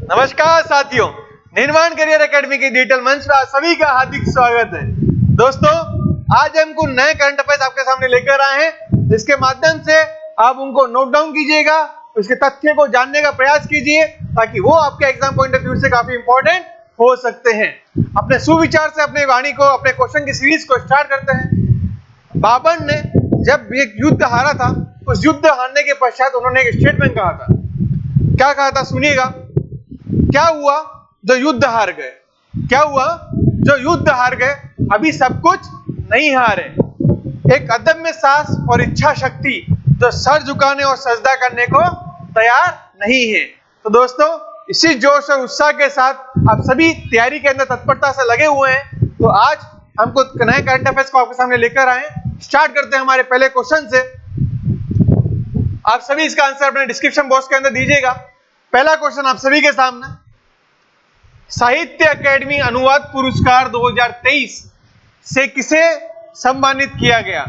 नमस्कार साथियों, निर्माण करियर एकेडमी के डिजिटल मंच पर सभी का हार्दिक स्वागत है। दोस्तों, आज हम कुछ नए करंट अफेयर्स आपके सामने लेकर आए हैं, जिसके माध्यम से आप उनको नोट डाउन कीजिएगा, उसके तथ्य को जानने का प्रयास कीजिए, ताकि वो आपके एग्जाम पॉइंट ऑफ व्यू से काफी इंपॉर्टेंट हो सकते हैं। अपने सुविचार से अपने वाणी को, अपने क्वेश्चन की सीरीज को स्टार्ट करते हैं। बाबर ने जब एक युद्ध हारा था, उस युद्ध हारने के पश्चात उन्होंने एक स्टेटमेंट कहा था। क्या कहा था, सुनिएगा। क्या हुआ जो युद्ध हार गए? क्या हुआ जो युद्ध हार गए? अभी सब कुछ नहीं हारे। एक अदम्य साहस और इच्छा शक्ति जो सर झुकाने और सजदा करने को तैयार नहीं है। तो दोस्तों, इसी जोश और उत्साह के साथ आप सभी तैयारी के अंदर तत्परता से लगे हुए हैं। तो आज हम कुछ नए करंट अफेयर्स को आपके सामने लेकर आए। स्टार्ट करते हैं हमारे पहले क्वेश्चन से। आप सभी इसका आंसर अपने डिस्क्रिप्शन बॉक्स के अंदर दीजिएगा। पहला क्वेश्चन आप सभी के सामने, साहित्य अकेडमी अनुवाद पुरस्कार 2023 से किसे सम्मानित किया गया?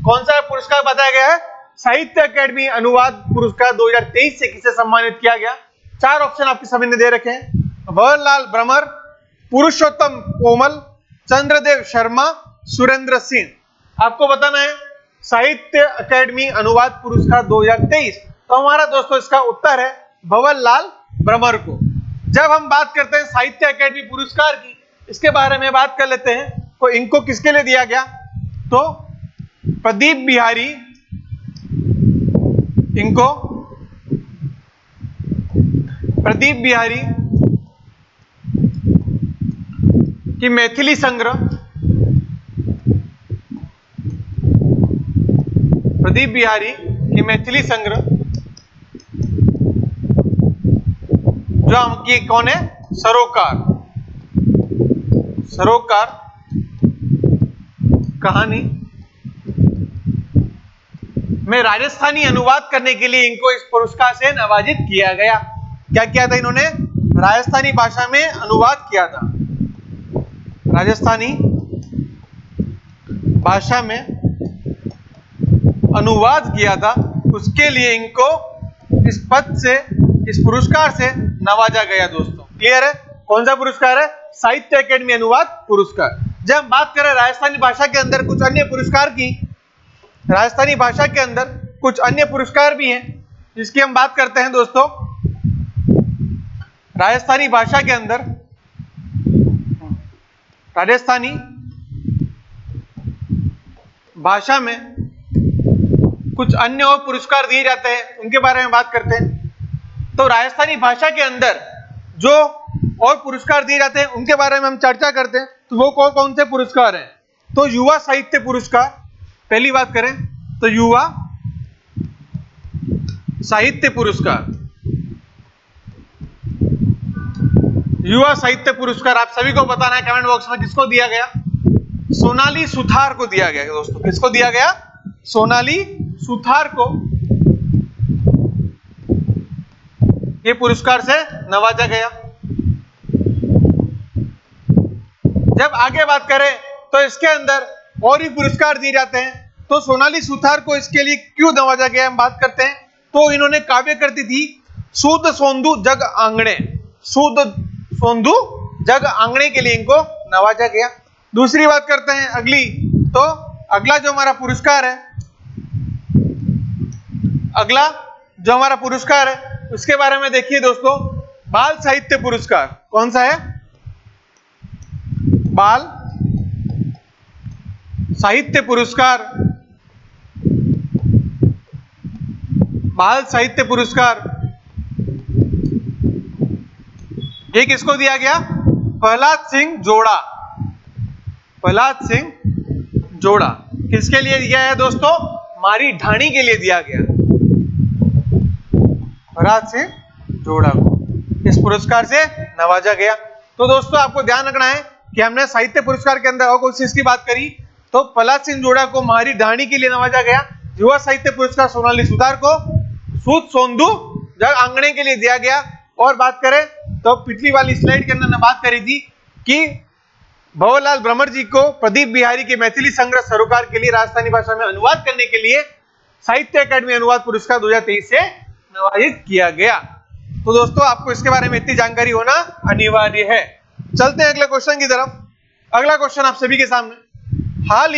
कौन सा पुरस्कार बताया गया है? साहित्य अकेडमी अनुवाद पुरस्कार 2023 से किसे सम्मानित किया गया? चार ऑप्शन आपके सभी ने दे रखे हैं। भंवरलाल ब्रह्मर, पुरुषोत्तम पोमल, चंद्रदेव शर्मा, सुरेंद्र सिंह। आपको बताना है साहित्य अकेडमी अनुवाद पुरस्कार 2023। तो हमारा दोस्तों इसका उत्तर है भंवरलाल ब्रह्मर को। जब हम बात करते हैं साहित्य अकेडमी पुरस्कार की, इसके बारे में बात कर लेते हैं। तो इनको किसके लिए दिया गया? तो प्रदीप बिहारी, इनको प्रदीप बिहारी की मैथिली संग्रह, प्रदीप बिहारी की मैथिली संग्रह, जो हमकी कौन है? सरोकार, सरोकार कहानी में राजस्थानी अनुवाद करने के लिए इनको इस पुरस्कार से नवाजित किया गया। क्या किया था इन्होंने? राजस्थानी भाषा में अनुवाद किया था। राजस्थानी भाषा में अनुवाद किया था, उसके लिए इनको इस पद से, इस पुरस्कार से नवाजा गया। दोस्तों क्लियर है? कौन सा पुरस्कार है? साहित्य अकेडमी अनुवाद पुरस्कार। जब हम बात करें राजस्थानी भाषा के अंदर कुछ अन्य पुरस्कार की, राजस्थानी भाषा के अंदर कुछ अन्य पुरस्कार भी हैं, जिसकी हम बात करते हैं। दोस्तों, राजस्थानी भाषा के अंदर, राजस्थानी भाषा में कुछ अन्य और पुरस्कार दिए जाते हैं, उनके बारे में बात करते हैं। तो राजस्थानी भाषा के अंदर जो और पुरस्कार दिए जाते हैं, उनके बारे में हम चर्चा करते हैं। तो वो कौन कौन से पुरस्कार हैं? तो युवा साहित्य पुरस्कार, पहली बात करें तो युवा साहित्य पुरस्कार। युवा साहित्य पुरस्कार आप सभी को बताना है कमेंट बॉक्स में, किसको दिया गया? सोनाली सुथार को दिया गया। दोस्तों किसको दिया गया? सोनाली सुथार को ये पुरस्कार से नवाजा गया। जब आगे बात करें तो इसके अंदर और भी पुरस्कार दिए जाते हैं। तो सोनाली सुथार को इसके लिए क्यों नवाजा गया, हम बात करते हैं। तो इन्होंने काव्य कृति थी सूद सोंदू जग आंगणे, सूद सोंदू जग आंगणे के लिए इनको नवाजा गया। दूसरी बात करते हैं अगली। तो अगला जो हमारा पुरस्कार है, अगला जो हमारा पुरस्कार है उसके बारे में देखिए दोस्तों, बाल साहित्य पुरस्कार। कौन सा है? बाल साहित्य पुरस्कार। बाल साहित्य पुरस्कार ये किसको दिया गया? प्रहलाद सिंह जोड़ा। प्रहलाद सिंह जोड़ा किसके लिए दिया है दोस्तों? मारी ढाणी के लिए दिया गया। प्रहलाद सिंह जोड़ा को इस पुरस्कार से नवाजा गया। तो दोस्तों आपको ध्यान रखना है कि हमने साहित्य पुरस्कार के अंदर और कोई चीज की बात करी, तो प्रहलाद सिंह जोड़ा को मारी ढाणी के लिए नवाजा गया। युवा साहित्य पुरस्कार सोनाली सुथार को सूद सोंदू जग आंगणे के लिए दिया गया। और बात करें तो पिछली वाली स्लाइड के अंदर ने बात करी थी कि भंवरलाल ब्रह्मर जी को प्रदीप बिहारी के मैथिली संग्रह सरोकार के लिए राजस्थानी भाषा में अनुवाद करने के लिए साहित्य अकेडमी अनुवाद पुरस्कार 2023 से नवाजित किया गया। तो दोस्तों आपको इसके बारे में इतनी जानकारी होना अनिवार्य है। चलते हैं अगले क्वेश्चन की तरफ। अगला क्वेश्चन आप सभी के सामने, हाल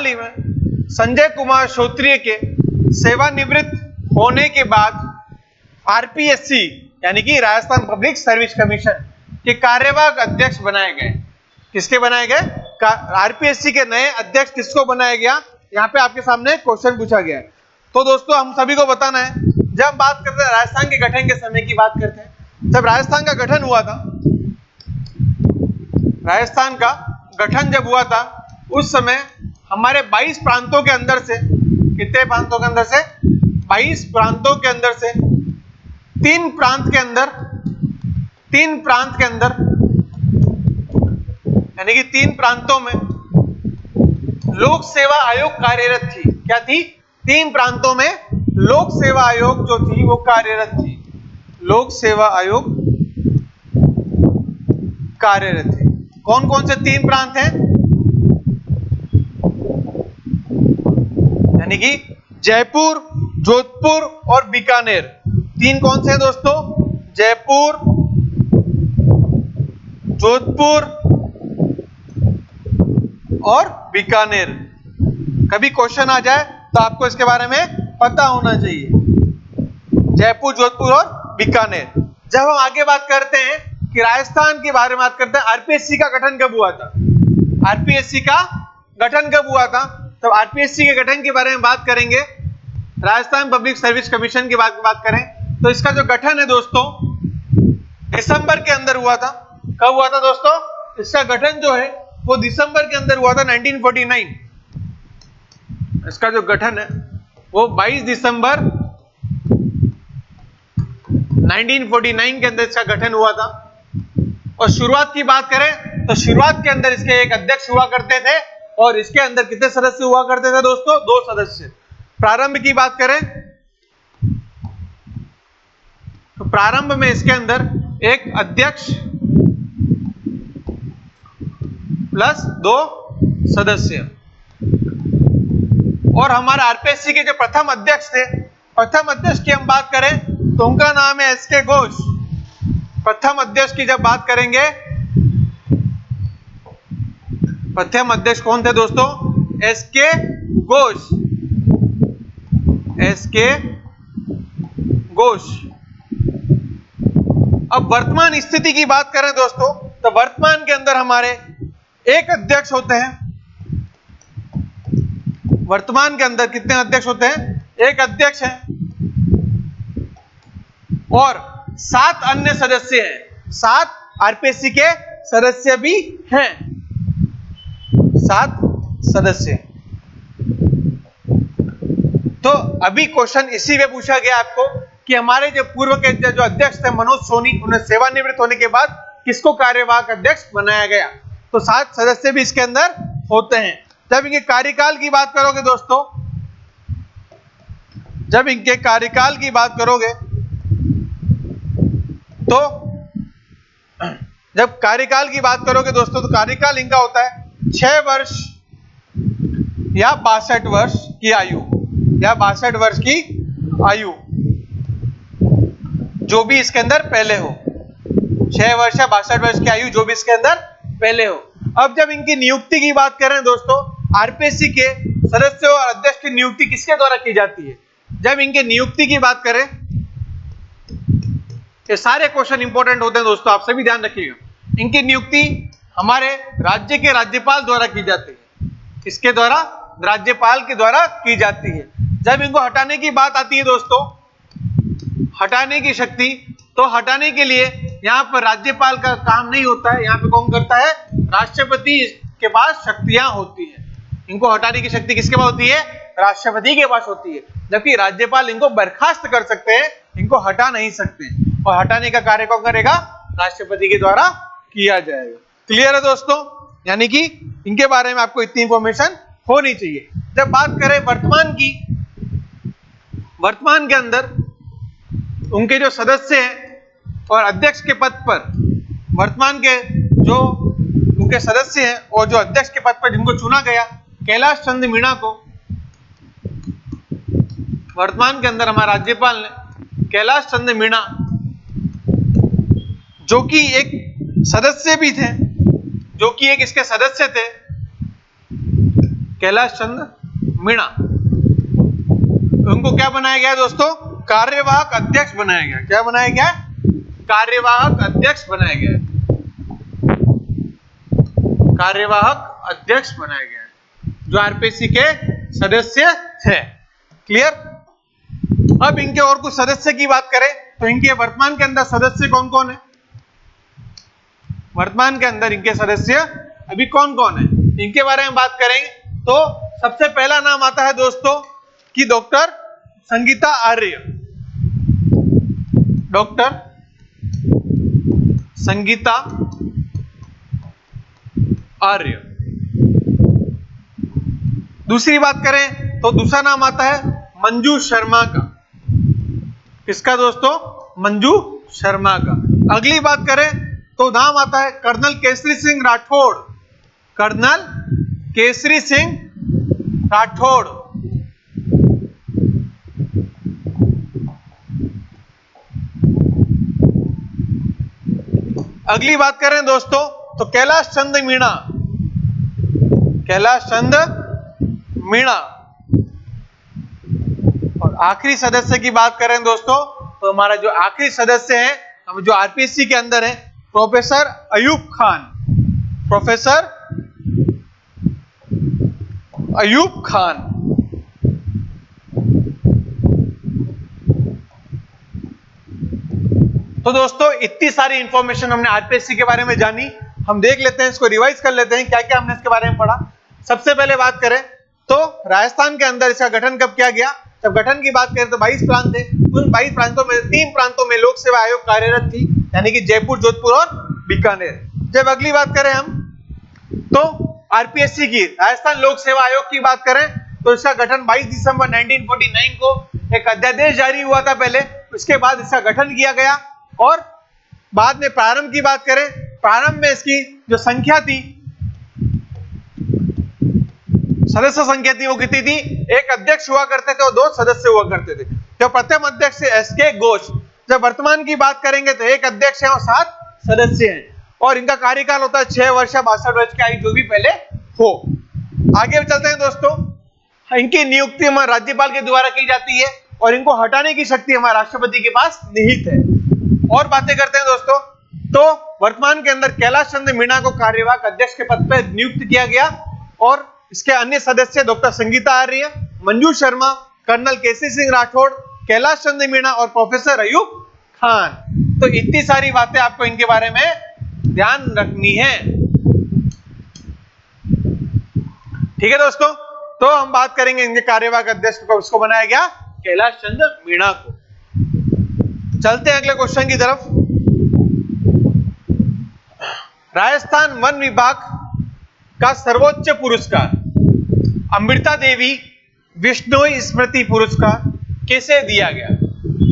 ही में संजय कुमार श्रोत्रिय के सेवानिवृत्त होने के बाद आरपीएससी यानी कि राजस्थान पब्लिक सर्विस कमीशन के कार्यवाहक अध्यक्ष बनाए गए। किसके बनाए गए? आरपीएससी के नए अध्यक्ष किसको बनाया गया? यहाँ पे आपके सामने क्वेश्चन पूछा गया है। तो दोस्तों हम सभी को बताना है, जब हम बात करते हैं राजस्थान के गठन के समय की बात करते हैं, जब राजस्थान का गठन हुआ था, राजस्थान का गठन जब हुआ था उस समय हमारे 22 प्रांतों के अंदर से, कितने प्रांतों के अंदर से? 22 प्रांतों के अंदर से तीन प्रांत के अंदर यानी कि 3 प्रांतों में लोक सेवा आयोग कार्यरत थी। क्या थी? 3 प्रांतों में लोक सेवा आयोग जो थी वो कार्यरत थी। लोक सेवा आयोग कार्यरत है। कौन कौन से 3 प्रांत हैं? यानी कि जयपुर, जोधपुर और बीकानेर। 3 कौन से हैं दोस्तों? जयपुर, जोधपुर और बीकानेर। कभी क्वेश्चन आ जाए तो आपको इसके बारे में पता होना चाहिए। जयपुर, जोधपुर और बीकानेर। जब हम आगे बात करते हैं कि राजस्थान के बारे में बात करते हैं, आरपीएससी का गठन कब हुआ था? आरपीएससी का गठन कब हुआ था? तो आरपीएससी के गठन के बारे में बात करेंगे, राजस्थान पब्लिक सर्विस कमीशन की बात करें तो इसका जो गठन है दोस्तों दिसंबर के अंदर हुआ था। कब हुआ था दोस्तों? इसका गठन जो है वो दिसंबर के अंदर हुआ था 1949। इसका जो गठन है वो 22 दिसंबर 1949 के अंदर इसका गठन हुआ था। और शुरुआत की बात करें तो शुरुआत के अंदर इसके एक अध्यक्ष हुआ करते थे और इसके अंदर कितने सदस्य हुआ करते थे दोस्तों? 2 सदस्य। प्रारंभ की बात करें तो प्रारंभ में इसके अंदर एक अध्यक्ष प्लस 2 सदस्य। और हमारे आरपीएससी के जो प्रथम अध्यक्ष थे, प्रथम अध्यक्ष की हम बात करें तो उनका नाम है एसके घोष। प्रथम अध्यक्ष की जब बात करेंगे, प्रथम अध्यक्ष कौन थे दोस्तों? एसके घोष। एसके घोष। अब वर्तमान स्थिति की बात करें दोस्तों तो वर्तमान के अंदर हमारे एक अध्यक्ष होते हैं। वर्तमान के अंदर कितने अध्यक्ष होते हैं? एक अध्यक्ष है और 7 अन्य सदस्य हैं। 7 आरपीएससी के सदस्य भी हैं। 7 सदस्य। तो अभी क्वेश्चन इसी में पूछा गया आपको कि हमारे जो पूर्व के जो अध्यक्ष थे मनोज सोनी, उन्हें सेवानिवृत्त होने के बाद किसको कार्यवाहक अध्यक्ष बनाया गया? तो 7 सदस्य भी इसके अंदर होते हैं। जब इनके कार्यकाल की बात करोगे दोस्तों, जब इनके कार्यकाल की बात करोगे तो जब कार्यकाल की बात करोगे दोस्तों तो कार्यकाल इनका होता है 6 वर्ष या 62 वर्ष की आयु, या 62 वर्ष की आयु, जो भी इसके अंदर पहले हो। 6 वर्ष या 62 वर्ष की आयु जो भी इसके अंदर पहले हो। अब जब इनकी नियुक्ति की बात करें दोस्तों, आरपीएससी के सदस्यों और अध्यक्ष की नियुक्ति किसके द्वारा की जाती है? जब इनके नियुक्ति की बात करें, ये सारे क्वेश्चन इंपॉर्टेंट होते हैं दोस्तों, आप सभी ध्यान रखिएगा। इनकी नियुक्ति हमारे राज्य के राज्यपाल द्वारा की जाती है। किसके द्वारा? राज्यपाल के द्वारा की जाती है। जब इनको हटाने की बात आती है दोस्तों, हटाने की शक्ति, तो हटाने के लिए यहाँ पर राज्यपाल का काम नहीं होता है। यहाँ पे कौन करता है? राष्ट्रपति के पास शक्तियां होती है। इनको हटाने की शक्ति किसके पास होती है? राष्ट्रपति के पास होती है। जबकि राज्यपाल इनको बर्खास्त कर सकते हैं, इनको हटा नहीं सकते। और हटाने का कार्य कौन करेगा? राष्ट्रपति के द्वारा किया जाएगा। क्लियर है दोस्तों? यानी कि इनके बारे में आपको इतनी इंफॉर्मेशन होनी चाहिए। जब बात करें वर्तमान की, वर्तमान के अंदर उनके जो सदस्य हैं और अध्यक्ष के पद पर, वर्तमान के जो उनके सदस्य हैं और जो अध्यक्ष के पद पर जिनको चुना गया, कैलाश चंद्र मीणा को वर्तमान के अंदर हमारे राज्यपाल ने कैलाश चंद्र मीणा, जो कि एक सदस्य भी थे, जो कि एक इसके सदस्य थे, कैलाश चंद्र मीणा, उनको क्या बनाया गया दोस्तों? कार्यवाहक अध्यक्ष बनाया गया। क्या बनाया गया? कार्यवाहक अध्यक्ष बनाया गया। कार्यवाहक अध्यक्ष बनाया गया, जो आरपीसी के सदस्य थे। क्लियर? अब इनके और कुछ सदस्य की बात करें तो इनके वर्तमान के अंदर सदस्य कौन कौन है? वर्तमान के अंदर इनके सदस्य अभी कौन कौन है, इनके बारे में बात करेंगे तो सबसे पहला नाम आता है दोस्तों कि डॉक्टर संगीता आर्य। डॉक्टर संगीता आर्य। दूसरी बात करें तो दूसरा नाम आता है मंजू शर्मा का। किसका दोस्तों? मंजू शर्मा का। अगली बात करें तो नाम आता है कर्नल केसरी सिंह राठौड़। कर्नल केसरी सिंह राठौड़। अगली बात करें दोस्तों तो कैलाश चंद्र मीणा। कैलाश चंद्र मीणा। और आखिरी सदस्य की बात करें दोस्तों तो हमारा जो आखिरी सदस्य है, हम जो आरपीसी के अंदर है, प्रोफेसर अयूब खान। प्रोफेसर अयूब खान। तो दोस्तों इतनी सारी इंफॉर्मेशन हमने आरपीसी के बारे में जानी। हम देख लेते हैं, इसको रिवाइज कर लेते हैं क्या क्या हमने इसके बारे में पढ़ा। सबसे पहले बात करें तो राजस्थान के अंदर इसका गठन कब किया गया? जब गठन की बात करें तो 22 प्रांत थे। उन 22 प्रांतों में 3 प्रांतों में लोक सेवा आयोग कार्यरत थी, यानी कि जयपुर, जोधपुर और बीकानेर। जब अगली बात करें हम तो आरपीएससी की, राजस्थान लोक सेवा आयोग की बात करें तो इसका गठन 22 दिसंबर 1949 को एक अध्यादेश जारी हुआ था पहले, उसके बाद इसका गठन किया गया। और बाद में प्रारंभ की बात करें, प्रारंभ में इसकी जो संख्या थी, सदस्य संख्या थी, वो कितनी थी? एक अध्यक्ष हुआ करते थे और 2 सदस्य हुआ करते थे। जो प्रथम अध्यक्ष एसके घोष। जब वर्तमान की बात करेंगे तो एक अध्यक्ष है और 7 सदस्य हैं, और इनका कार्यकाल होता है 6 वर्ष या 62 वर्ष की आयु जो भी पहले हो। आगे चलते हैं दोस्तों। इनकी नियुक्ति हमारे राज्यपाल के द्वारा की जाती है और इनको हटाने की शक्ति हमारे राष्ट्रपति के पास निहित है। और बातें करते हैं दोस्तों तो वर्तमान के अंदर कैलाश चंद्र मीणा को कार्यवाहक अध्यक्ष के पद पर नियुक्त किया गया, और इसके अन्य सदस्य डॉक्टर संगीता आर्य, मंजू शर्मा, कर्नल केसरी सिंह राठौड़, कैलाश चंद्र मीणा और प्रोफेसर अयूब खान। तो इतनी सारी बातें आपको इनके बारे में ध्यान रखनी है। ठीक है दोस्तों, तो हम बात करेंगे इनके कार्यवाहक अध्यक्ष को, उसको बनाया गया कैलाश चंद्र मीणा को। चलते हैं अगले क्वेश्चन की तरफ। राजस्थान वन विभाग का सर्वोच्च पुरस्कार अमृता देवी विश्नोई स्मृति पुरस्कार किसे दिया गया?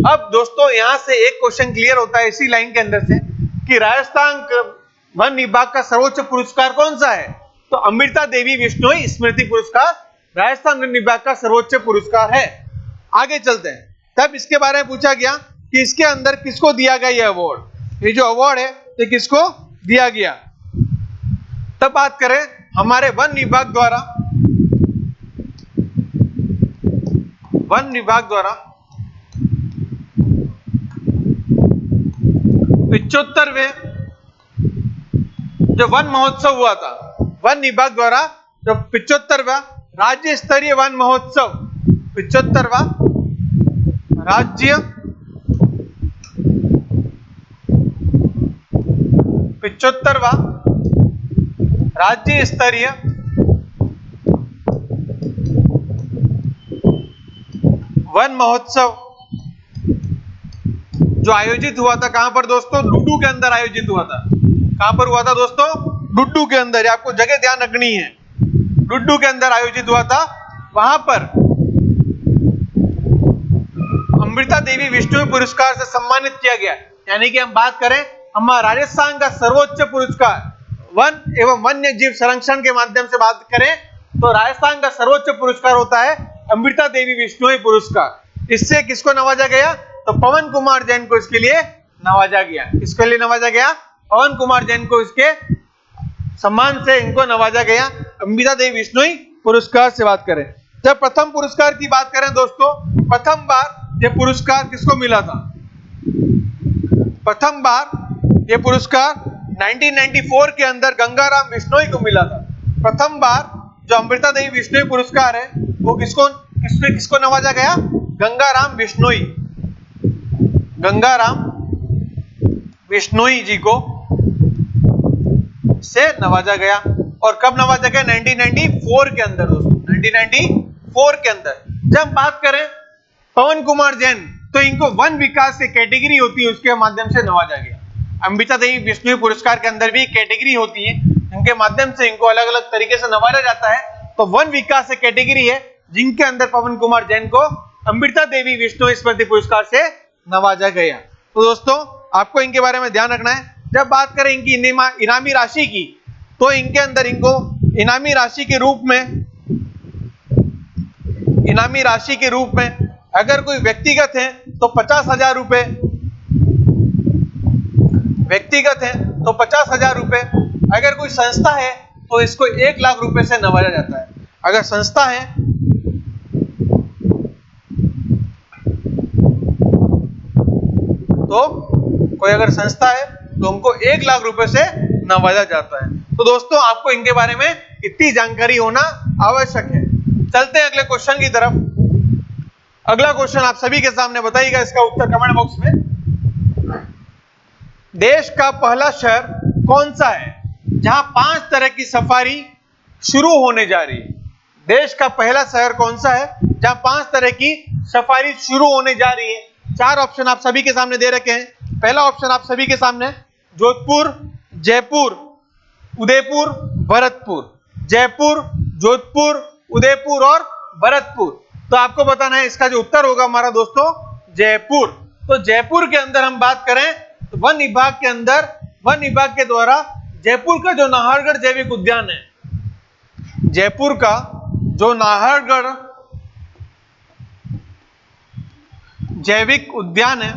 अब दोस्तों यहां से एक क्वेश्चन क्लियर होता है इसी लाइन के अंदर से कि राजस्थान वन विभाग का सर्वोच्च पुरस्कार कौन सा है? तो अमृता देवी विश्नोई स्मृति पुरस्कार राजस्थान वन विभाग का सर्वोच्च पुरस्कार है। आगे चलते हैं। तब इसके बारे में पूछा गया कि इसके अंदर किसको दिया गया ये अवार्ड, ये जो अवार्ड है ये किसको दिया गया? तब बात करें हमारे वन विभाग द्वारा 75वें जो वन महोत्सव हुआ था, वन विभाग द्वारा जो 75वां राज्य स्तरीय वन महोत्सव, 75वां राज्य 75वां राज्य स्तरीय वन महोत्सव जो आयोजित हुआ था, कहां पर दोस्तों? डुड्डू के अंदर आयोजित हुआ था। कहां पर हुआ था दोस्तों? डुड्डू के अंदर। आपको जगह ध्यान रखनी है, डुड्डू के अंदर आयोजित हुआ था। वहां पर अमृता देवी विश्नोई पुरस्कार से सम्मानित किया गया। यानी कि हम बात करें हमारा राजस्थान का सर्वोच्च पुरस्कार वन एवं वन्य जीव संरक्षण के माध्यम से बात करें तो राजस्थान का सर्वोच्च पुरस्कार होता है अमृता देवी विश्नोई पुरस्कार। इससे किसको नवाजा गया? तो पवन कुमार जैन को इसके लिए नवाजा गया। किसके लिए नवाजा गया? पवन कुमार जैन को इसके सम्मान से इनको नवाजा गया। अम्बिका देवी बिश्नोई पुरस्कार से बात करें, जब प्रथम पुरस्कार की बात करें दोस्तों, प्रथम बार ये पुरस्कार किसको मिला था? प्रथम बार ये पुरस्कार 1994 के अंदर गंगाराम बिश्नोई को मिला था। प्रथम बार जो अमृता देवी बिश्नोई पुरस्कार है वो किसको नवाजा गया? गंगाराम बिश्नोई, गंगाराम बिश्नोई जी को से नवाजा गया। और कब नवाजा गया? 1994 के अंदर दोस्तों, 1994 के अंदर। जब बात करें पवन कुमार जैन, तो इनको वन विकास की कैटेगरी होती है, उसके माध्यम से नवाजा गया। अम्बिका देवी बिश्नोई पुरस्कार के अंदर भी कैटेगरी होती है, इनके माध्यम से इनको अलग अलग तरीके से नवाजा जाता है। तो वन विकास की कैटेगरी है जिनके अंदर पवन कुमार जैन को अम्बिका देवी बिश्नोई स्मृति पुरस्कार से नवाजा गया। तो दोस्तों आपको इनके बारे में ध्यान रखना है। जब बात करें इनकी इनामी राशि की, तो इनके अंदर इनको इनामी राशि के रूप में अगर कोई व्यक्तिगत है तो 50,000 रुपए, व्यक्तिगत है तो 50,000 रुपए। अगर कोई संस्था है तो इसको 1 लाख रुपए से नवाजा जाता है। अगर संस्था है तो कोई अगर संस्था है तो उनको 1 लाख रुपए से नवाजा जाता है। तो दोस्तों आपको इनके बारे में इतनी जानकारी होना आवश्यक है। चलते हैं अगले क्वेश्चन की तरफ। अगला क्वेश्चन आप सभी के सामने बताइएगा, इसका उत्तर कमेंट बॉक्स में। देश का पहला शहर कौन सा है जहां 5 तरह की सफारी शुरू होने जा रही है? देश का पहला शहर कौन सा है जहां 5 तरह की सफारी शुरू होने जा रही है? 4 ऑप्शन आप सभी के सामने दे रखे हैं। पहला ऑप्शन आप सभी के सामने, जोधपुर, जयपुर, उदयपुर, भरतपुर। जयपुर, जोधपुर, उदयपुर और भरतपुर। तो आपको बताना है इसका जो उत्तर होगा हमारा दोस्तों जयपुर। तो जयपुर के अंदर हम बात करें तो वन विभाग के अंदर, वन विभाग के द्वारा जयपुर का जो नाहरगढ़ जैविक उद्यान है, जयपुर का जो नाहरगढ़ जैविक उद्यान है,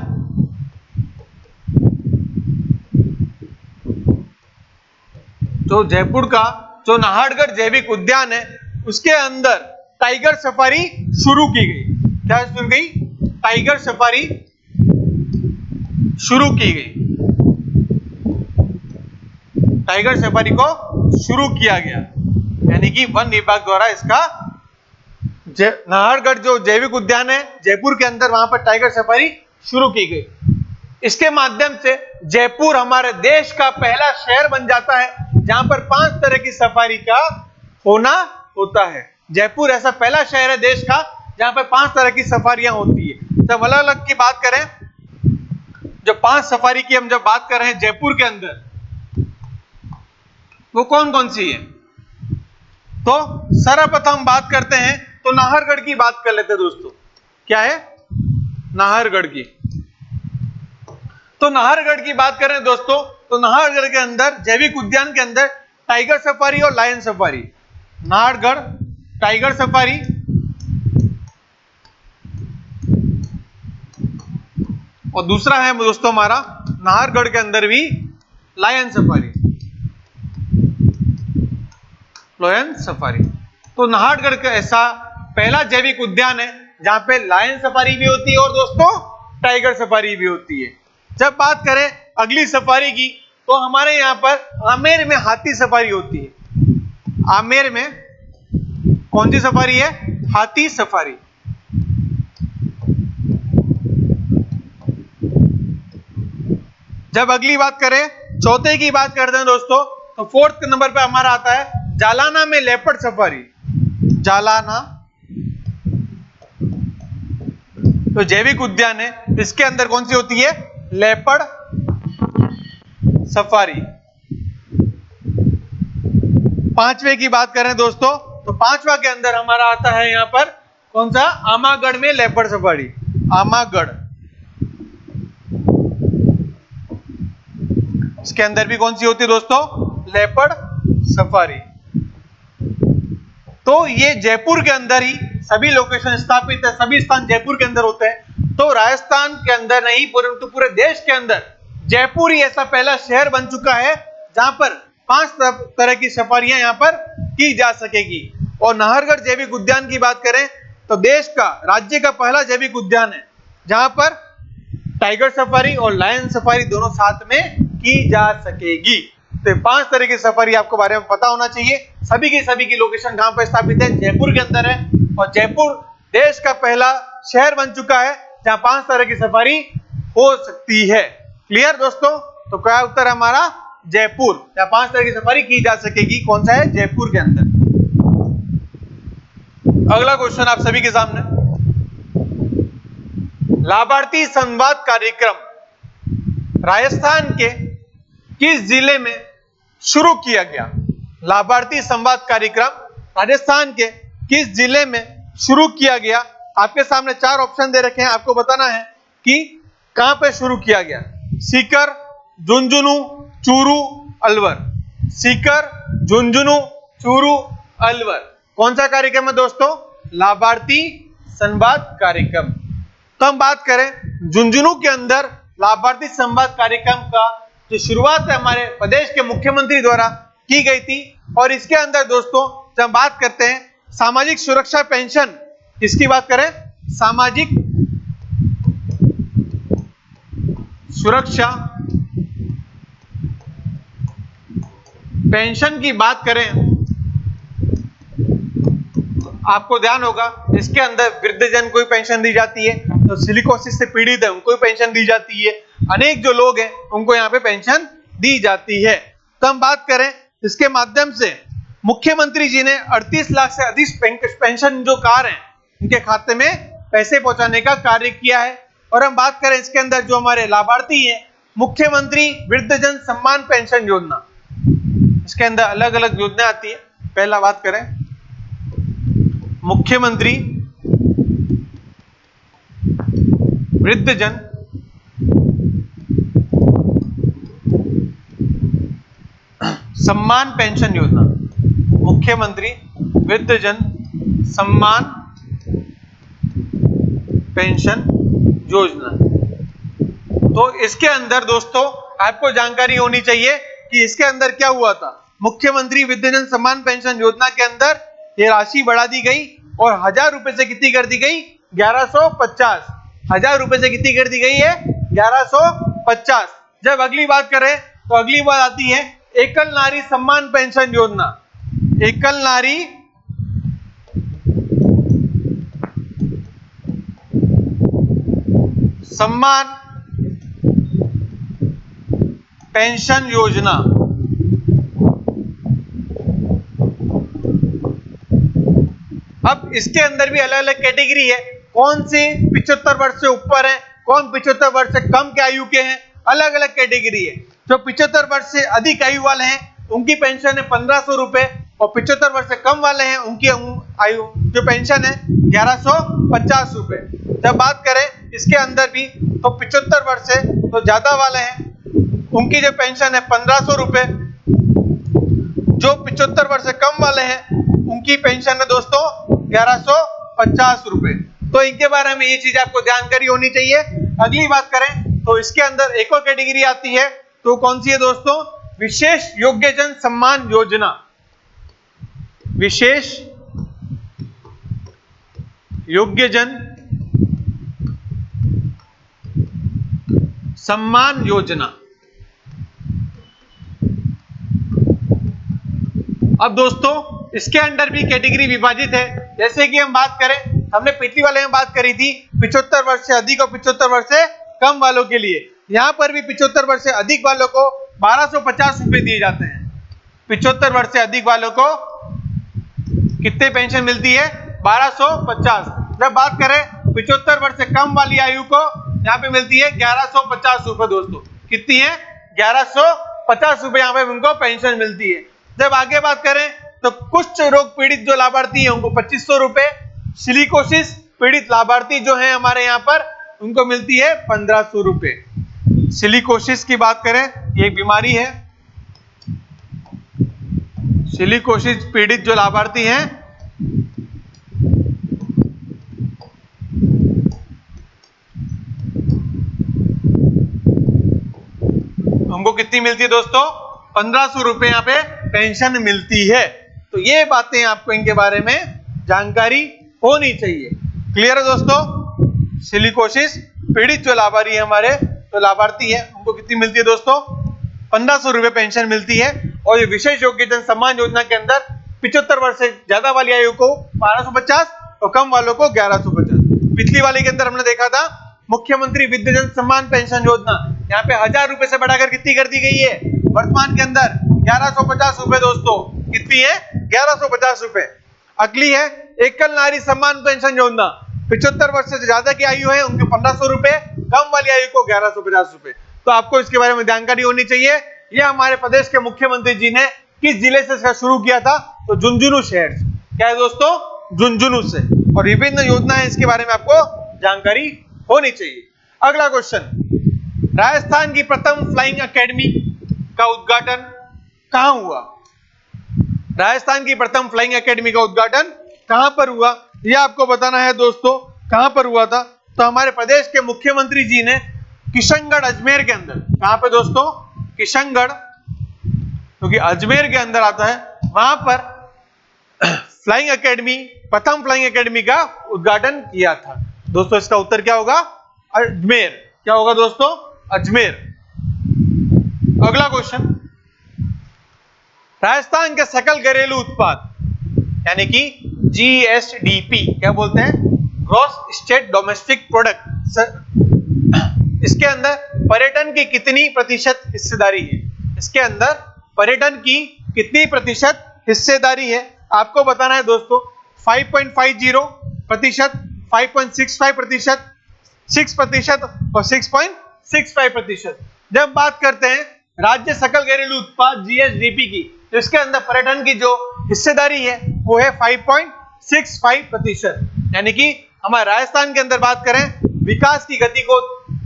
तो जयपुर का जो नाहरगढ़ जैविक उद्यान है उसके अंदर टाइगर सफारी शुरू की गई। क्या शुरू की? टाइगर सफारी शुरू की गई। टाइगर सफारी को शुरू किया गया, यानी कि वन विभाग द्वारा इसका नाहरगढ़ जो जैविक उद्यान है जयपुर के अंदर, वहां पर टाइगर सफारी शुरू की गई। इसके माध्यम से जयपुर हमारे देश का पहला शहर बन जाता है जहां पर 5 तरह की सफारी का होना होता है। जयपुर ऐसा पहला शहर है देश का जहां पर 5 तरह की सफारियां होती है। जब अलग अलग की बात करें, जो 5 सफारी की हम जब बात कर रहे हैं जयपुर के अंदर, वो कौन कौन सी है? तो सर्वप्रथम बात करते हैं तो नाहरगढ़ की बात कर लेते हैं दोस्तों। क्या है? नाहरगढ़ की। तो नाहरगढ़ की बात करें दोस्तों तो नाहरगढ़ के अंदर जैविक उद्यान के अंदर टाइगर सफारी और lion safari. Nahargarh tiger safari और दूसरा है दोस्तों हमारा नाहरगढ़ के अंदर भी लायन सफारी, लायन सफारी। तो नाहरगढ़ का ऐसा पहला जैविक उद्यान है जहां पे लायन सफारी भी होती है और दोस्तों टाइगर सफारी भी होती है। जब बात करें अगली सफारी की तो हमारे यहां पर आमेर में हाथी सफारी होती है। आमेर में कौन सी सफारी है? हाथी सफारी। जब अगली बात करें, चौथे की बात करते हैं दोस्तों, तो 4th नंबर पे हमारा आता है जालाना में लेपर्ड सफारी। जालाना तो जैविक उद्यान है, इसके अंदर कौन सी होती है? Leopard safari. 5वें की बात करें दोस्तों तो 5वां के अंदर हमारा आता है यहां पर कौन सा? आमागढ़ में लेपर्ड सफारी। आमागढ़, इसके अंदर भी कौन सी होती है दोस्तों? Leopard safari. तो ये जयपुर के अंदर ही सभी लोकेशन स्थापित है, सभी स्थान जयपुर के अंदर होते हैं। तो राजस्थान के अंदर नहीं परंतु पूरे देश के अंदर जयपुर ही ऐसा पहला शहर बन चुका है जहां पर 5 तरह की सफारियां यहां पर की जा सकेगी। और नाहरगढ़ जैविक उद्यान की बात करें तो देश का राज्य का पहला जैविक उद्यान है जहां पर टाइगर सफारी और लायन सफारी दोनों साथ में की जा सकेगी। तो 5 तरह की सफारी आपको बारे में पता होना चाहिए। सभी की लोकेशन कहां पर स्थापित है, जयपुर के अंदर है और जयपुर देश का पहला शहर बन चुका है जहां 5 तरह की सफारी हो सकती है। क्लियर दोस्तों? तो क्या उत्तर है हमारा? जयपुर। या 5 तरह की सफारी की जा सकेगी, कौन सा है? जयपुर के अंदर। अगला क्वेश्चन आप सभी के सामने, लाभार्थी संवाद कार्यक्रम राजस्थान के किस जिले में शुरू किया गया? लाभार्थी संवाद कार्यक्रम राजस्थान के किस जिले में शुरू किया गया? आपके सामने 4 ऑप्शन दे रखे हैं, आपको बताना है कि कहां पे शुरू किया गया। सीकर, झुंझुनू, चूरू, अलवर। सीकर, झुंझुनू, चूरू, अलवर। कौन सा कार्यक्रम है दोस्तों? लाभार्थी संवाद कार्यक्रम। तो हम बात करें झुंझुनू के अंदर लाभार्थी संवाद कार्यक्रम का जो शुरुआत है हमारे प्रदेश के मुख्यमंत्री द्वारा की गई थी। और इसके अंदर दोस्तों जब बात करते हैं सामाजिक सुरक्षा पेंशन, किसकी बात करें? सामाजिक सुरक्षा पेंशन की बात करें, आपको ध्यान होगा इसके अंदर वृद्धजन को पेंशन दी जाती है, तो सिलिकोसिस से पीड़ित है उनको पेंशन दी जाती है, अनेक जो लोग हैं उनको यहाँ पे पेंशन दी जाती है। तो हम बात करें इसके माध्यम से मुख्यमंत्री जी ने 38 लाख से अधिक पेंशन जो कार हैं उनके खाते में पैसे पहुंचाने का कार्य किया है। और हम बात करें इसके अंदर जो हमारे लाभार्थी हैं, मुख्यमंत्री वृद्धजन सम्मान पेंशन योजना, इसके अंदर अलग अलग योजना आती है। पहला बात करें मुख्यमंत्री वृद्धजन सम्मान पेंशन योजना, मुख्यमंत्री वृद्धजन सम्मान पेंशन योजना। तो इसके अंदर दोस्तों आपको जानकारी होनी चाहिए कि इसके अंदर क्या हुआ था। मुख्यमंत्री वृद्धजन सम्मान पेंशन योजना के अंदर ये राशि बढ़ा दी गई और 1000 रुपए से कितनी कर दी गई? 1150। 1000 रुपए से कितनी कर दी गई है? 1150। जब अगली बात करें तो अगली बात आती है एकल नारी सम्मान पेंशन योजना। एकल नारी सम्मान पेंशन योजना। अब इसके अंदर भी अलग अलग कैटेगरी है, कौन से 75 वर्ष से ऊपर है, कौन 75 वर्ष से कम के आयु के हैं, अलग अलग कैटेगरी है। जो 75 वर्ष से अधिक आयु वाले हैं उनकी पेंशन है 1500 रुपए और 75 वर्ष से कम वाले हैं उनकी आयु जो पेंशन है 1150 रुपए। जब बात करें इसके अंदर भी तो 75 वर्ष से तो ज्यादा वाले हैं उनकी जो पेंशन है 1500 रुपए। जो 75 वर्ष से कम वाले हैं उनकी पेंशन है दोस्तों 1150 रुपए। तो इनके बारे में ये चीज आपको जानकारी होनी चाहिए। अगली बात करें तो इसके अंदर एक और कैटेगरी आती है, तो कौन सी है दोस्तों? विशेष योग्यजन सम्मान योजना। विशेष योग्यजन सम्मान योजना। अब दोस्तों इसके अंदर भी कैटेगरी विभाजित है। जैसे कि हम बात करें, हमने पिछली वाले में बात करी थी 75 वर्ष से अधिक और 75 वर्ष से कम वालों के लिए। यहां पर भी 75 वर्ष से अधिक वालों को 1250 रुपए दिए जाते हैं। 75 वर्ष से अधिक वालों को कितने पेंशन मिलती है? 1250। जब बात करें 75 वर्ष से कम वाली आयु को यहाँ पे मिलती है 1150 रुपए दोस्तों। कितनी है? 1150 रुपए यहाँ पे उनको पेंशन मिलती है। जब आगे बात करें तो कुष्ठ रोग पीड़ित जो लाभार्थी है उनको 2500 रुपए, सिलिकोसिस पीड़ित लाभार्थी जो है हमारे यहाँ पर उनको मिलती है 1500 रुपए। सिलिकोसिस की बात करें, ये एक बीमारी है। सिलिकोसिस पीड़ित जो लाभार्थी हैं हमको कितनी मिलती है दोस्तों? 1500 रुपए यहाँ पे पेंशन मिलती है। तो ये बातें आपको इनके बारे में जानकारी होनी चाहिए। क्लियर है दोस्तों? सिलिकोसिस पीड़ित जो लाभार्थी है हमारे, तो लाभार्थी है, उनको कितनी मिलती है दोस्तों? 1500 रुपए पेंशन मिलती है। और ये विशेष योग्यता सम्मान योजना के अंदर 75 वर्ष से ज्यादा वाली आयु को 1250 और कम वालों को 1150। पिछली वाली के अंदर हमने देखा था मुख्यमंत्री वृद्धजन सम्मान पेंशन योजना, यहाँ पे 1000 रुपए से बढ़ाकर कितनी कर दी गई है? वर्तमान के अंदर 1150 रुपए दोस्तों। कितनी है? 1150 रुपए। अगली है एकल नारी सम्मान पेंशन योजना, 75 वर्ष से ज्यादा की आयु है उनके 1500 रुपए, कम वाली आयु को 1150 रुपए। तो आपको इसके बारे में जानकारी होनी चाहिए। यह हमारे प्रदेश के मुख्यमंत्री जी ने किस जिले से इसका शुरू किया था? तो झुंझुनू शहर से। क्या है दोस्तों? झुंझुनू से। और विभिन्न योजनाएं इसके बारे में आपको जानकारी होनी चाहिए। अगला क्वेश्चन, राजस्थान की प्रथम फ्लाइंग एकेडमी का उद्घाटन कहां हुआ? राजस्थान की प्रथम फ्लाइंग एकेडमी का उद्घाटन कहां पर हुआ, यह आपको बताना है दोस्तों। कहां पर हुआ था? तो हमारे प्रदेश के मुख्यमंत्री जी ने किशनगढ़ अजमेर के अंदर, कहां पे दोस्तों? किशनगढ़, क्योंकि अजमेर के अंदर आता है, वहां पर फ्लाइंग एकेडमी, प्रथम फ्लाइंग एकेडमी का उद्घाटन किया था। दोस्तों इसका उत्तर क्या होगा? अजमेर। क्या होगा दोस्तों? अजमेर। अगला क्वेश्चन, राजस्थान के सकल घरेलू उत्पाद यानी कि जीएसडीपी क्या बोलते हैं? ग्रॉस स्टेट डोमेस्टिक प्रोडक्ट, इसके अंदर पर्यटन की कितनी प्रतिशत हिस्सेदारी है? इसके अंदर पर्यटन की कितनी प्रतिशत हिस्सेदारी है? आपको बताना है दोस्तों। 5.50%, 5.65%, 6% और 6.65%। जब बात करते हैं राज्य सकल घरेलू उत्पाद जीएसडीपी की, तो इसके अंदर पर्यटन की जो हिस्सेदारी है वो है 5.65%। यानी कि हमारे राजस्थान के अंदर बात करें, विकास की गति को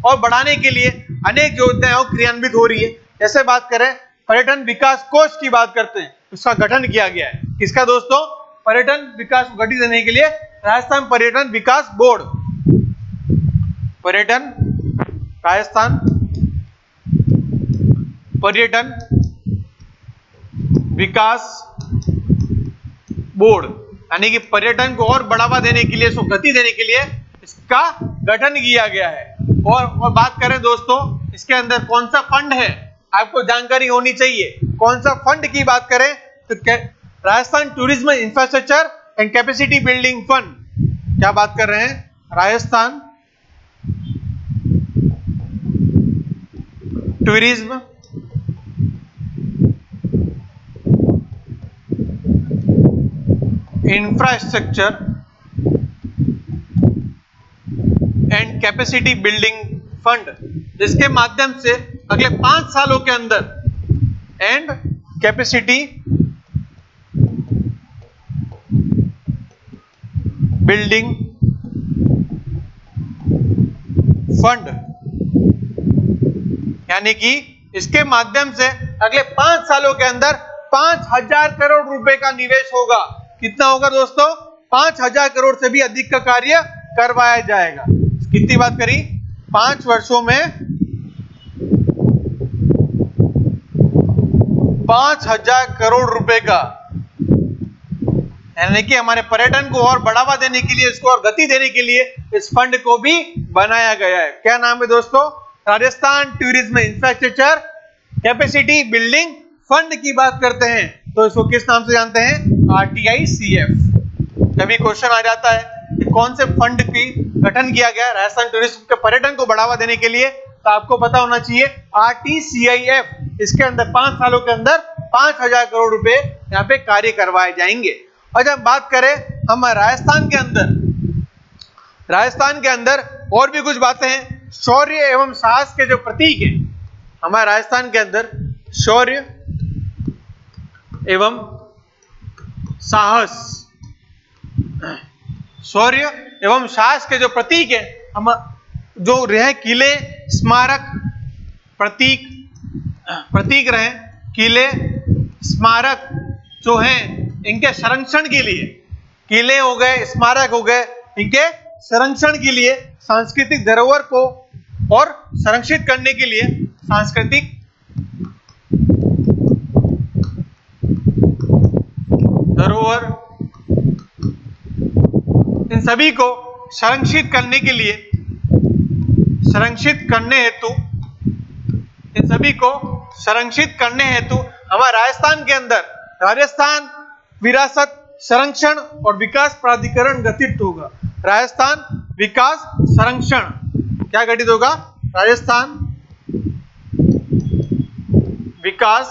और बढ़ाने के लिए अनेक योजनाएं क्रियान्वित हो रही है। जैसे बात करें पर्यटन विकास कोष की बात करते हैं, उसका गठन किया गया है। किसका दोस्तों? पर्यटन विकास को गति देने के लिए राजस्थान पर्यटन विकास बोर्ड, पर्यटन राजस्थान पर्यटन विकास बोर्ड, यानी कि पर्यटन को और बढ़ावा देने के लिए, इसको गति देने के लिए इसका गठन किया गया है। और बात करें दोस्तों, इसके अंदर कौन सा फंड है, आपको जानकारी होनी चाहिए। कौन सा फंड की बात करें तो Rajasthan tourism infrastructure and capacity building fund. क्या बात कर रहे हैं? Rajasthan tourism infrastructure and capacity building fund, जिसके माध्यम से अगले 5 सालों के अंदर एंड कैपेसिटी बिल्डिंग फंड, यानी कि इसके माध्यम से अगले 5 सालों के अंदर 5000 करोड़ रुपए का निवेश होगा। कितना होगा दोस्तों? 5000 करोड़ से भी अधिक का कार्य करवाया जाएगा। कितनी बात करी? 5 वर्षों में 5000 करोड़ रुपए का, यानी कि हमारे पर्यटन को और बढ़ावा देने के लिए, इसको और गति देने के लिए इस फंड को भी बनाया गया है। क्या नाम है दोस्तों? Rajasthan tourism infrastructure capacity building fund की बात करते हैं तो इसको किस नाम से जानते हैं? RTICF। कभी क्वेश्चन आ जाता है कि कौन से फंड की गठन किया गया राजस्थान टूरिज्म के पर्यटन को बढ़ावा देने के लिए, तो आपको पता होना चाहिए RTCIF। इसके अंदर 5 सालों के अंदर 5000 करोड़ रुपए यहाँ पे कार्य करवाए जाएंगे। और जब बात करें हम राजस्थान के अंदर और भी कुछ बातें हैं। शौर्य एवं साहस के जो प्रतीक हैं हमारे राजस्थान के अंदर, शौर्य एवं साहस, शौर्य एवं साहस के जो प्रतीक है, हम जो रहे किले, स्मारक, प्रतीक रहे किले, स्मारक जो हैं इनके संरक्षण के लिए, किले हो गए, स्मारक हो गए, इनके संरक्षण के लिए, सांस्कृतिक धरोहर को और संरक्षित करने के लिए सांस्कृतिक इन सभी को संरक्षित करने के लिए, संरक्षित करने हेतु, इन सभी को संरक्षित करने हेतु हमारे राजस्थान के अंदर राजस्थान विरासत संरक्षण और विकास प्राधिकरण गठित होगा। राजस्थान विकास संरक्षण क्या गठित होगा? राजस्थान विकास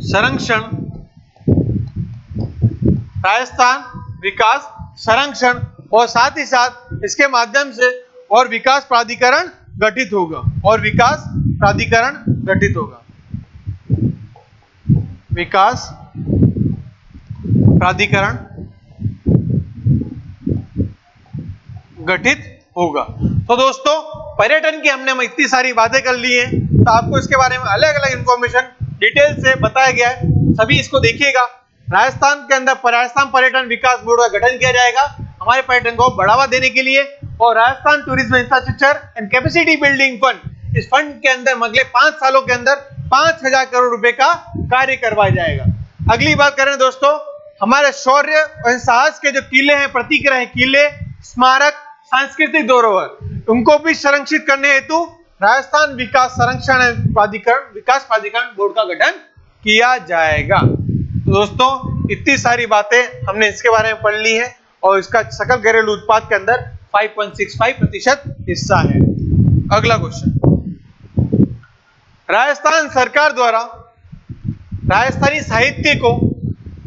संरक्षण, राजस्थान विकास संरक्षण, और साथ ही साथ इसके माध्यम से और विकास प्राधिकरण गठित होगा, और विकास प्राधिकरण गठित होगा, विकास प्राधिकरण गठित होगा। तो दोस्तों पर्यटन की हमने इतनी सारी बातें कर ली हैं, तो आपको इसके बारे में अलग अलग इंफॉर्मेशन डिटेल से बताया गया है, सभी इसको देखिएगा। राजस्थान के अंदर राजस्थान पर्यटन विकास बोर्ड का गठन किया जाएगा हमारे पर्यटन को बढ़ावा देने के लिए, और Rajasthan tourism infrastructure and capacity building fund, इस फंड के अंदर अगले 5 सालों के अंदर 5,000 करोड़ रुपए का कार्य करवाया जाएगा। अगली बात करें दोस्तों, हमारे शौर्य और साहस के जो किले हैं, प्रतीक रहे किले, स्मारक, सांस्कृतिक धरोहर, उनको भी संरक्षित करने हेतु राजस्थान विकास संरक्षण प्राधिकरण, विकास प्राधिकरण बोर्ड का गठन किया जाएगा। तो दोस्तों इतनी सारी बातें हमने इसके बारे में पढ़ ली है, और इसका सकल घरेलू उत्पाद के अंदर 5.65% हिस्सा है। अगला क्वेश्चन, राजस्थान सरकार द्वारा राजस्थानी साहित्य को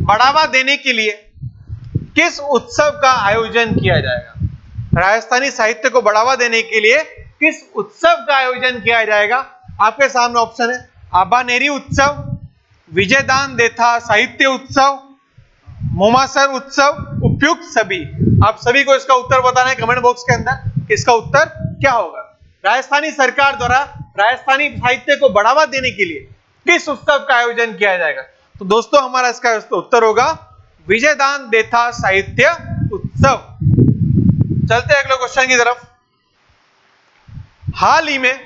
बढ़ावा देने के लिए किस उत्सव का आयोजन किया जाएगा? राजस्थानी साहित्य को बढ़ावा देने के लिए किस उत्सव का आयोजन किया जाएगा? आपके सामने ऑप्शन है, आबानेरी उत्सव, विजयदान देथा साहित्य उत्सव, मोमासर उत्सव, उपयुक्त सभी। आप सभी को इसका उत्तर बताना है कमेंट बॉक्स के अंदर कि इसका उत्तर क्या होगा। राजस्थानी सरकार द्वारा राजस्थानी साहित्य को बढ़ावा देने के लिए किस उत्सव का आयोजन किया जाएगा? तो दोस्तों हमारा इसका उत्तर होगा विजयदान देथा साहित्य उत्सव। चलते अगले क्वेश्चन की तरफ। हाल ही में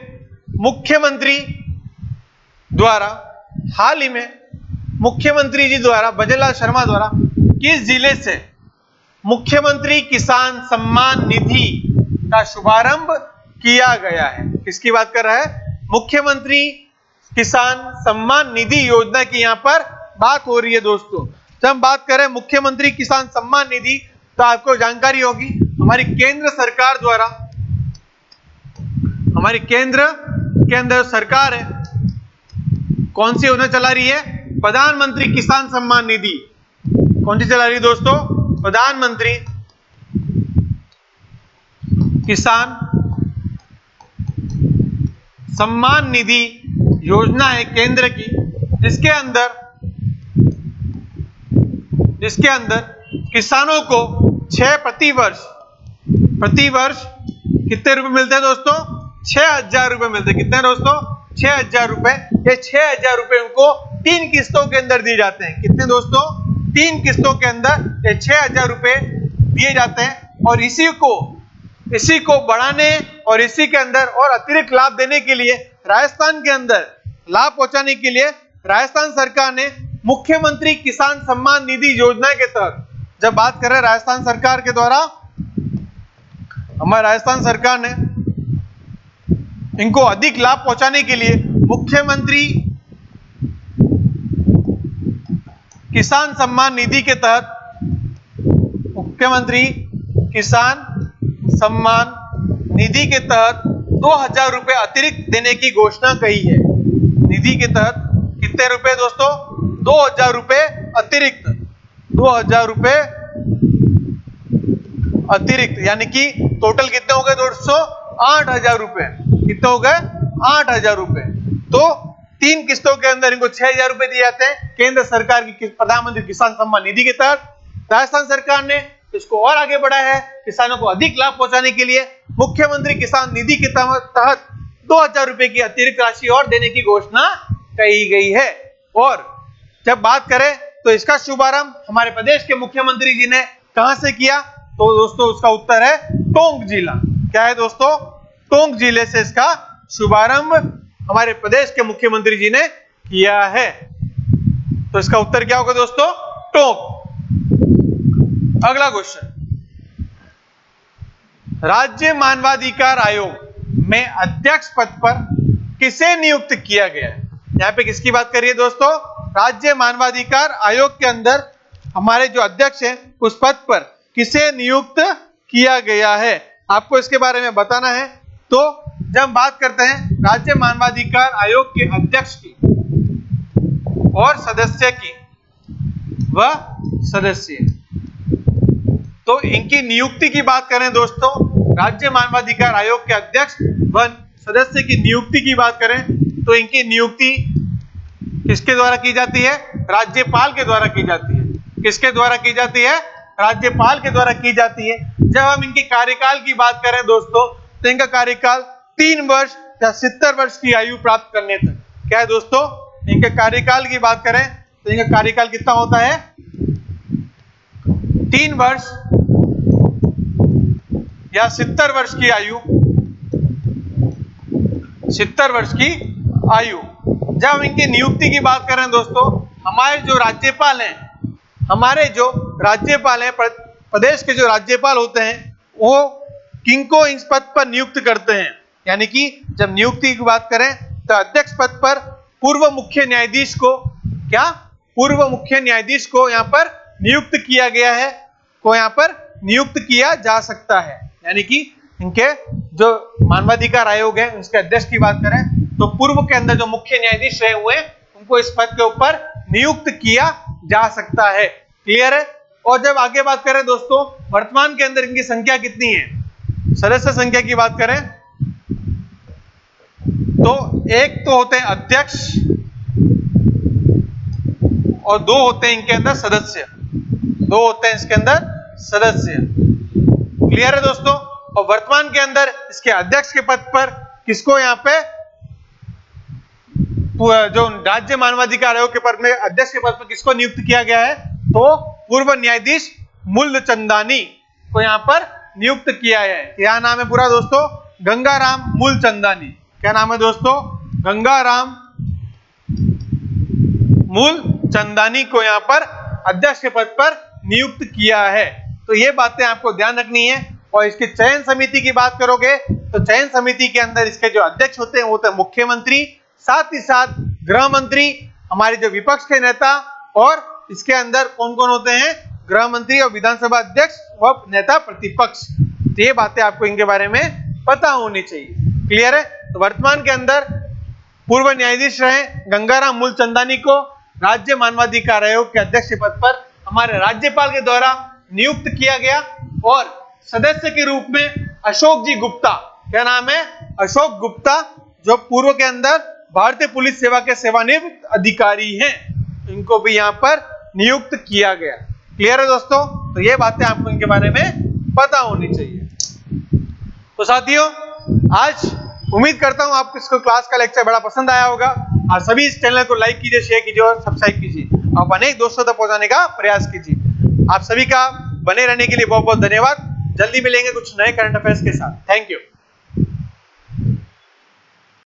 मुख्यमंत्री जी द्वारा भजनलाल शर्मा द्वारा किस जिले से मुख्यमंत्री किसान सम्मान निधि का शुभारंभ किया गया है? किसकी बात कर रहा है? मुख्यमंत्री किसान सम्मान निधि योजना की यहां पर बात हो रही है दोस्तों। जब हम बात करें मुख्यमंत्री किसान सम्मान निधि, तो आपको जानकारी होगी हमारी केंद्र सरकार द्वारा, हमारी केंद्र के अंदर सरकार है, कौन सी योजना चला रही है? प्रधानमंत्री किसान सम्मान निधि। कौन सी चला रही है दोस्तों? प्रधानमंत्री किसान सम्मान निधि योजना है केंद्र की, जिसके अंदर किसानों को 6 प्रति वर्ष कितने रुपए मिलते हैं दोस्तों? 6,000 रुपए मिलते हैं। कितने दोस्तों? 6,000 रुपए। ये 6,000 रुपए उनको 3 किस्तों के अंदर दिए जाते हैं। कितने दोस्तों? 3 किस्तों के अंदर ये 6,000 रुपए दिए जाते हैं। और इसी को बढ़ाने और इसी के अंदर और अतिरिक्त लाभ देने के लिए, राजस्थान के अंदर लाभ पहुंचाने के लिए राजस्थान सरकार ने मुख्यमंत्री किसान सम्मान निधि योजना के तहत, जब बात करें राजस्थान सरकार के द्वारा, हमारे राजस्थान सरकार ने इनको अधिक लाभ पहुंचाने के लिए मुख्यमंत्री किसान सम्मान निधि के तहत, मुख्यमंत्री किसान सम्मान निधि के तहत 2,000 रुपए अतिरिक्त देने की घोषणा कही है। निधि के तहत कितने रुपए दोस्तों? 2,000 रुपए अतिरिक्त, 2,000 रुपए अतिरिक्त, यानी कि टोटल कितने हो गए दोस्तों? 8,000 रुपए। कितने हो गए? 8,000 रुपए। तो 3 किस्तों के अंदर इनको 6,000 रुपए दिए जाते हैं केंद्र सरकार की प्रधानमंत्री किसान सम्मान निधि के तहत। राजस्थान सरकार ने इसको और आगे बढ़ाया है, किसानों को अधिक लाभ पहुंचाने के लिए मुख्यमंत्री किसान निधि के तहत 2,000 रुपए की अतिरिक्त राशि और देने की घोषणा कही गई है। और जब बात करें तो इसका शुभारंभ हमारे प्रदेश के मुख्यमंत्री जी ने कहां से किया? तो दोस्तों उसका उत्तर है टोंक जिला। क्या है दोस्तों? टोंक जिले से इसका शुभारंभ हमारे प्रदेश के मुख्यमंत्री जी ने किया है। तो इसका उत्तर क्या होगा दोस्तों? टोंक। अगला क्वेश्चन, राज्य मानवाधिकार आयोग में अध्यक्ष पद पर किसे नियुक्त किया गया है? यहाँ पे किसकी बात करिए दोस्तों? राज्य मानवाधिकार आयोग के अंदर हमारे जो अध्यक्ष हैं उस पद पर किसे नियुक्त किया गया है, आपको इसके बारे में बताना है। तो जब हम बात करते हैं राज्य मानवाधिकार आयोग के अध्यक्ष की और सदस्य की, वह सदस्य, तो इनकी नियुक्ति की बात करें दोस्तों, राज्य मानवाधिकार आयोग के अध्यक्ष व सदस्य की नियुक्ति की बात करें तो इनकी नियुक्ति किसके द्वारा की जाती है? राज्यपाल के द्वारा की जाती है। किसके द्वारा की जाती है? राज्यपाल के द्वारा की जाती है। जब हम इनके कार्यकाल की बात करें दोस्तों, तो इनका कार्यकाल 3 वर्ष या 70 वर्ष की आयु प्राप्त करने तक। क्या है दोस्तों? इनके कार्यकाल की बात करें तो इनका कार्यकाल कितना होता है? 3 वर्ष या 70 वर्ष की आयु, 70 वर्ष की आयु। जब हम इनकी नियुक्ति की बात करें दोस्तों, हमारे जो राज्यपाल हैं, प्रदेश के जो राज्यपाल होते हैं, वो किनको इस पद पर नियुक्त करते हैं? यानी कि जब नियुक्ति की बात करें तो अध्यक्ष पद पर पूर्व मुख्य न्यायाधीश को, क्या पूर्व मुख्य न्यायाधीश को यहाँ पर नियुक्त किया गया है, को यहाँ पर नियुक्त किया जा सकता है। यानी कि इनके जो मानवाधिकार आयोग है उसके अध्यक्ष की बात करें तो पूर्व के अंदर जो मुख्य न्यायाधीश रहे हुए उनको इस पद के ऊपर नियुक्त किया जा सकता है। क्लियर है? और जब आगे बात करें दोस्तों, वर्तमान के अंदर इनकी संख्या कितनी है? सदस्य संख्या की बात करें तो एक तो होते हैं अध्यक्ष और 2 होते हैं इनके अंदर सदस्य, 2 होते हैं इसके अंदर सदस्य। क्लियर है दोस्तों? और वर्तमान के अंदर इसके अध्यक्ष के पद पर किसको यहाँ पे, जो राज्य मानवाधिकार आयोग के पद में अध्यक्ष के पद पर किसको नियुक्त किया गया है? तो पूर्व न्यायाधीश मूलचंदानी को यहाँ पर नियुक्त किया है। क्या नाम है पूरा दोस्तों? गंगाराम मूलचंदानी। क्या नाम है दोस्तों? गंगाराम मूलचंदानी को यहाँ पर अध्यक्ष के पद पर नियुक्त किया है। तो ये बातें आपको ध्यान रखनी है। और इसकी चयन समिति की बात करोगे तो चयन समिति के अंदर इसके जो अध्यक्ष होते हैं वो होते हैं मुख्यमंत्री, साथ ही साथ गृह मंत्री, हमारे जो विपक्ष के नेता, और इसके अंदर कौन कौन होते हैं? गृह मंत्री और विधानसभा अध्यक्ष व नेता प्रतिपक्ष। तो ये बातें आपको इनके बारे में पता होनी चाहिए। क्लियर है? तो वर्तमान के अंदर पूर्व न्यायाधीश रहे गंगाराम मूलचंदानी को राज्य मानवाधिकार आयोग के अध्यक्ष पद पर हमारे राज्यपाल के द्वारा नियुक्त किया गया। और सदस्य के रूप में अशोक जी गुप्ता, क्या नाम है? अशोक गुप्ता, जो पूर्व के अंदर भारतीय पुलिस सेवा के सेवानिवृत्त अधिकारी हैं, इनको भी यहाँ पर नियुक्त किया गया। क्लियर है दोस्तों? तो ये बातें आपको इनके बारे में पता होनी चाहिए। तो साथियों, आज उम्मीद करता हूं आपको इसको क्लास का लेक्चर बड़ा पसंद आया होगा। और सभी इस चैनल को लाइक कीजिए, शेयर कीजिए और सब्सक्राइब कीजिए। आप अनेक दोस्तों तक पहुंचाने का प्रयास कीजिए। आप सभी का बने रहने के लिए बहुत बहुत धन्यवाद। जल्दी मिलेंगे कुछ नए करंट अफेयर्स के साथ। Thank you.